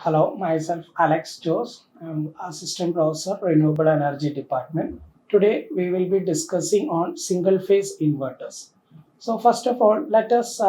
Hello, myself Alex Jose. I'm Assistant Professor, Renewable Energy Department. Today we will be discussing on single phase inverters. So first of all, let us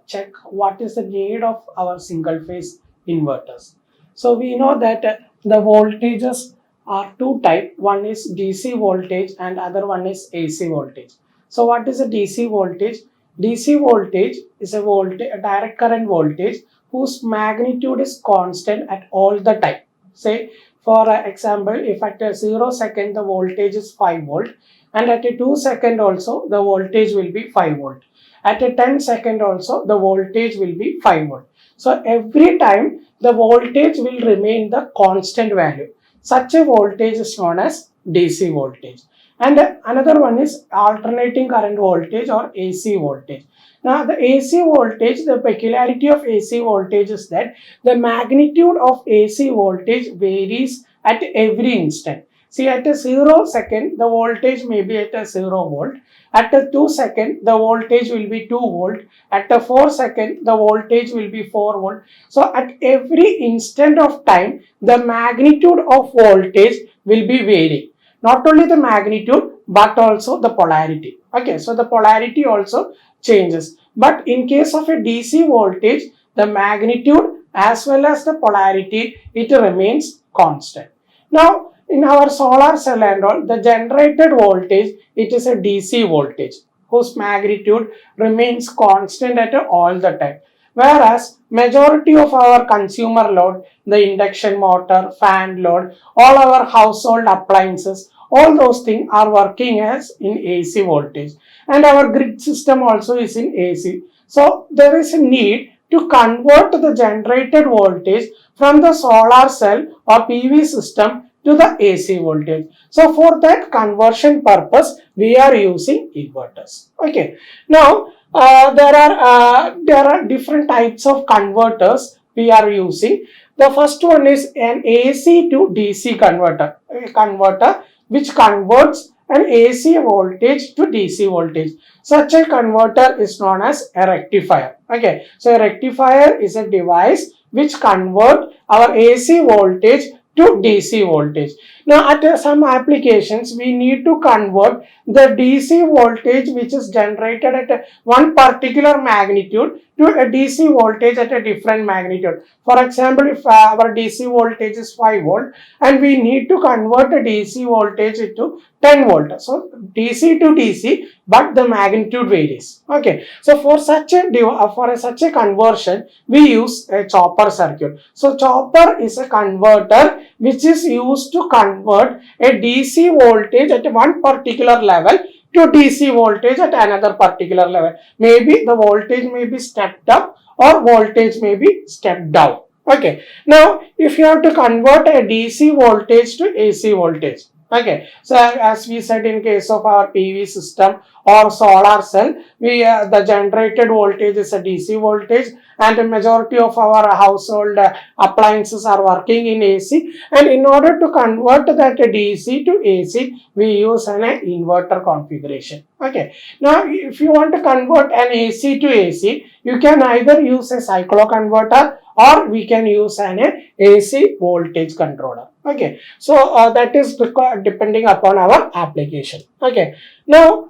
check what is the need of our single phase inverters. So we know that the voltages are two types. One is DC voltage and other one is AC voltage. So what is a DC voltage? DC voltage is a direct current voltage whose magnitude is constant at all the time. Say for example, if at a 0 second the voltage is 5 volt and at a 2 second also the voltage will be 5 volt. At a 10 second also the voltage will be 5 volt. So every time the voltage will remain the constant value. Such a voltage is known as DC voltage. And another one is alternating current voltage or AC voltage. Now the AC voltage, the peculiarity of AC voltage is that the magnitude of AC voltage varies at every instant. See, at a 0 second, the voltage may be at a 0 volt. At a 2 second, the voltage will be 2 volt. At a 4 second, the voltage will be 4 volt. So at every instant of time, the magnitude of voltage will be varying. Not only the magnitude, but also the polarity. Okay, so the polarity also changes. But in case of a DC voltage, the magnitude as well as the polarity, it remains constant. Now, in our solar cell and all, the generated voltage, it is a DC voltage whose magnitude remains constant at all the time. Whereas majority of our consumer load, the induction motor, fan load, all our household appliances, all those things are working as in AC voltage, and our grid system also is in AC. So there is a need to convert the generated voltage from the solar cell or PV system to the AC voltage. So for that conversion purpose, we are using inverters. Okay. Now there are different types of converters we are using. The first one is an AC to DC converter, a converter which converts an AC voltage to DC voltage. Such a converter is known as a rectifier. Okay, so a rectifier is a device which converts our AC voltage to DC voltage. Now at some applications we need to convert the DC voltage which is generated at one particular magnitude to a DC voltage at a different magnitude. For example, if our DC voltage is 5 volt and we need to convert a DC voltage into 10 volt. So DC to DC, but the magnitude varies. Okay, so for such a conversion we use a chopper circuit. So chopper is a converter which is used to convert a DC voltage at one particular level to DC voltage at another particular level. Maybe the voltage may be stepped up or voltage may be stepped down. Okay. Now, if you have to convert a DC voltage to AC voltage. Okay. So, as we said in case of our PV system or solar cell, the generated voltage is a DC voltage and the majority of our household appliances are working in AC, and in order to convert that DC to AC, we use an inverter configuration. Okay. Now, if you want to convert an AC to AC, you can either use a cycloconverter or we can use an AC voltage controller. Okay, so that is depending upon our application. Okay, now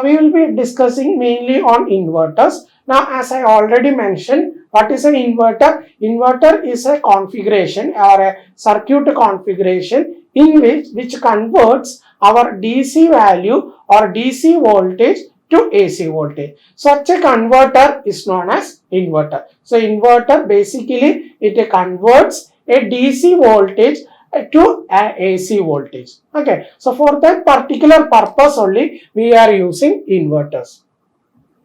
we will be discussing mainly on inverters. Now, as I already mentioned, what is an inverter? Inverter is a configuration or a circuit configuration in which converts our DC value or DC voltage to AC voltage. Such a converter is known as inverter. So inverter basically it converts a DC voltage to an AC voltage. Okay, so for that particular purpose only we are using inverters.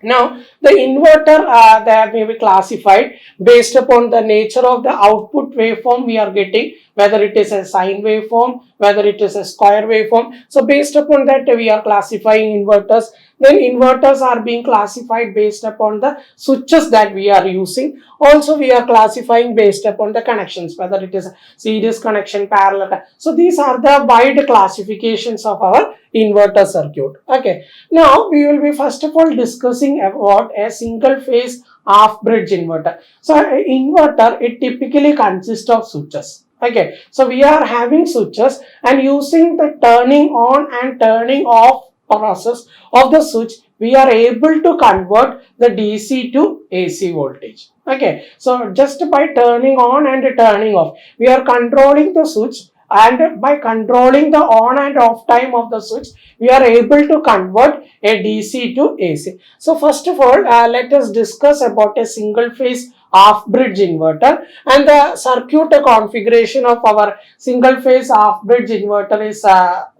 Now, the inverter that may be classified based upon the nature of the output waveform we are getting, whether it is a sine waveform, whether it is a square waveform. So based upon that, we are classifying inverters. Then inverters are being classified based upon the switches that we are using. Also, we are classifying based upon the connections, whether it is a series connection, parallel. So these are the wide classifications of our inverter circuit. Okay. Now we will be first of all discussing about a single phase half bridge inverter. So an inverter, it typically consists of switches. Okay. So we are having switches, and using the turning on and turning off process of the switch, we are able to convert the DC to AC voltage. Okay, so just by turning on and turning off, we are controlling the switch, and by controlling the on and off time of the switch, we are able to convert a DC to AC. So first of all, let us discuss about a single phase half bridge inverter, and the circuit configuration of our single phase half bridge inverter is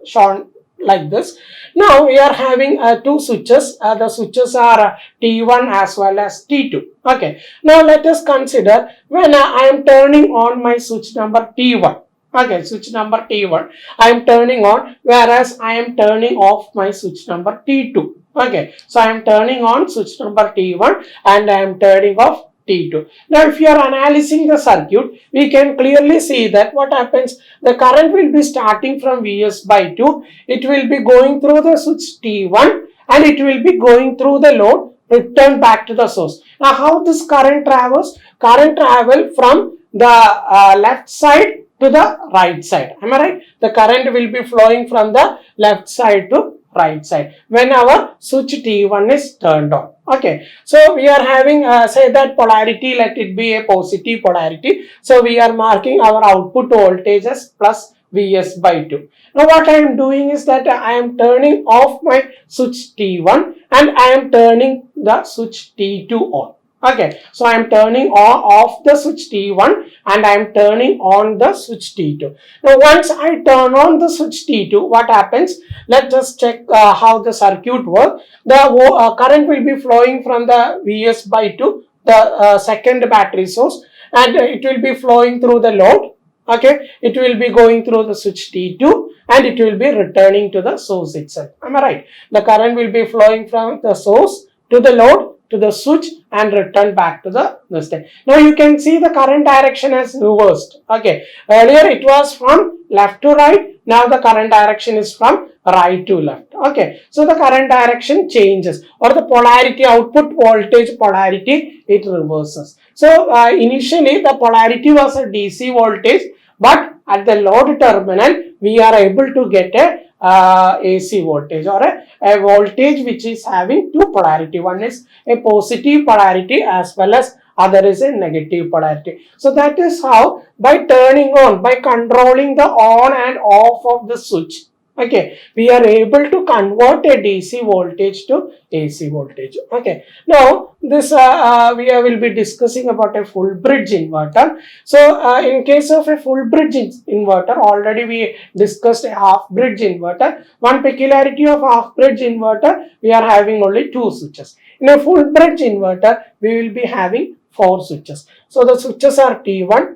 shown like this. Now we are having two switches. The switches are T1 as well as T2. Okay. Now let us consider when I am turning on my switch number T1. Okay, switch number T1 I am turning on, whereas I am turning off my switch number T2. Okay, so I am turning on switch number T1 and I am turning off T2. Now, if you are analyzing the circuit, we can clearly see that what happens, the current will be starting from Vs by 2. It will be going through the switch T1 and it will be going through the load, return back to the source. Now, how this current travels? Current travel from the left side to the right side. Am I right? The current will be flowing from the left side to right side when our switch T1 is turned on. Okay, so we are having say that polarity, let it be a positive polarity. So we are marking our output voltage as plus Vs by 2. Now what I am doing is that I am turning off my switch T1 and I am turning the switch T2 on. Okay, so I am turning off the switch T1 and I am turning on the switch T2. Now once I turn on the switch T2, what happens? Let us check how the circuit works. The current will be flowing from the Vs by 2, the second battery source, and it will be flowing through the load. Okay, it will be going through the switch T2 and it will be returning to the source itself. Am I right? The current will be flowing from the source to the load to the switch and return back to the state. Now you can see the current direction has reversed. Okay, earlier it was from left to right. Now the current direction is from right to left. Okay, so the current direction changes, or the polarity, output voltage polarity, it reverses. So initially the polarity was a DC voltage, but at the load terminal we are able to get a AC voltage, or a voltage which is having two polarity. One is a positive polarity as well as other is a negative polarity. So that is how, by turning on, by controlling the on and off of the switch, okay, we are able to convert a DC voltage to AC voltage. Okay, now this we will be discussing about a full bridge inverter. So in case of a full bridge inverter, already we discussed a half bridge inverter. One peculiarity of half bridge inverter, we are having only two switches. In a full bridge inverter, we will be having 4 switches. So the switches are T1,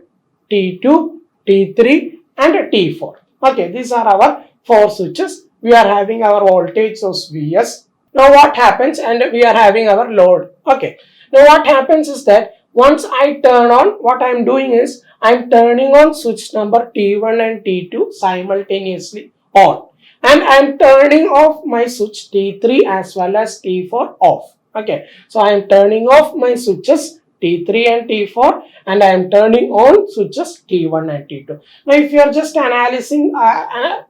T2, T3 and T4. Okay, these are our 4 switches. We are having our voltage source Vs. Now what happens, and we are having our load. Okay, now what happens is that once I turn on, what I am doing is I am turning on switch number T1 and T2 simultaneously on, and I am turning off my switch T3 as well as T4 off. Okay, so I am turning off my switches T3 and T4 and I am turning on switches T1 and T2. Now if you are just analyzing,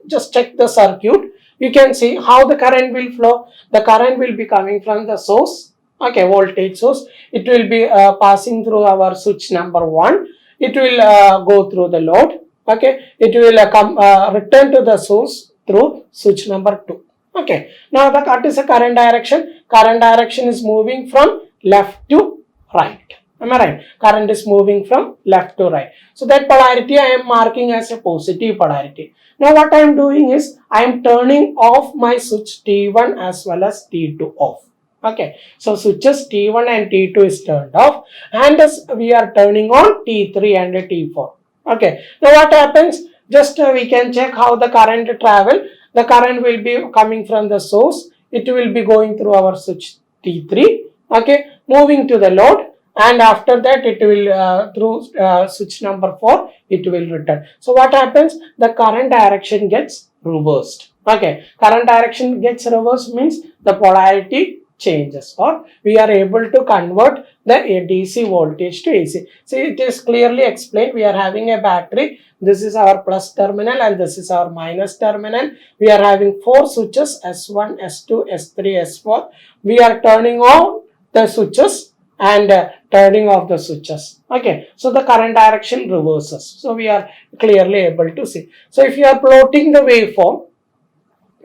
just check the circuit, you can see how the current will flow. The current will be coming from the source, okay, voltage source. It will be passing through our switch number 1. It will go through the load, okay. It will return to the source through switch number 2. Okay, now what is the current direction? Current direction is moving from left to right. Am I right? Current is moving from left to right. So that polarity I am marking as a positive polarity. Now what I am doing is I am turning off my switch T1 as well as T2 off. Okay, so switches T1 and T2 is turned off, and as we are turning on T3 and T4. Okay, now what happens? Just we can check how the current travel. The current will be coming from the source. It will be going through our switch T3. Okay, moving to the load, and after that it will through switch number 4 it will return. So what happens? The current direction gets reversed. Okay, current direction gets reversed means the polarity changes, or we are able to convert the DC voltage to AC. See, it is clearly explained. We are having a battery. This is our plus terminal and this is our minus terminal. We are having 4 switches, S1, S2, S3, S4. We are turning on the switches and turning off the switches. Okay, so the current direction reverses. So we are clearly able to see. So if you are plotting the waveform,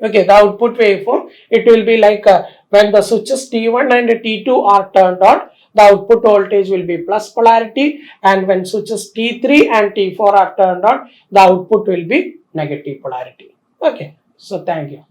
okay, the output waveform, it will be like when the switches T1 and T2 are turned on, the output voltage will be plus polarity, and when switches T3 and T4 are turned on, the output will be negative polarity. Okay, so thank you.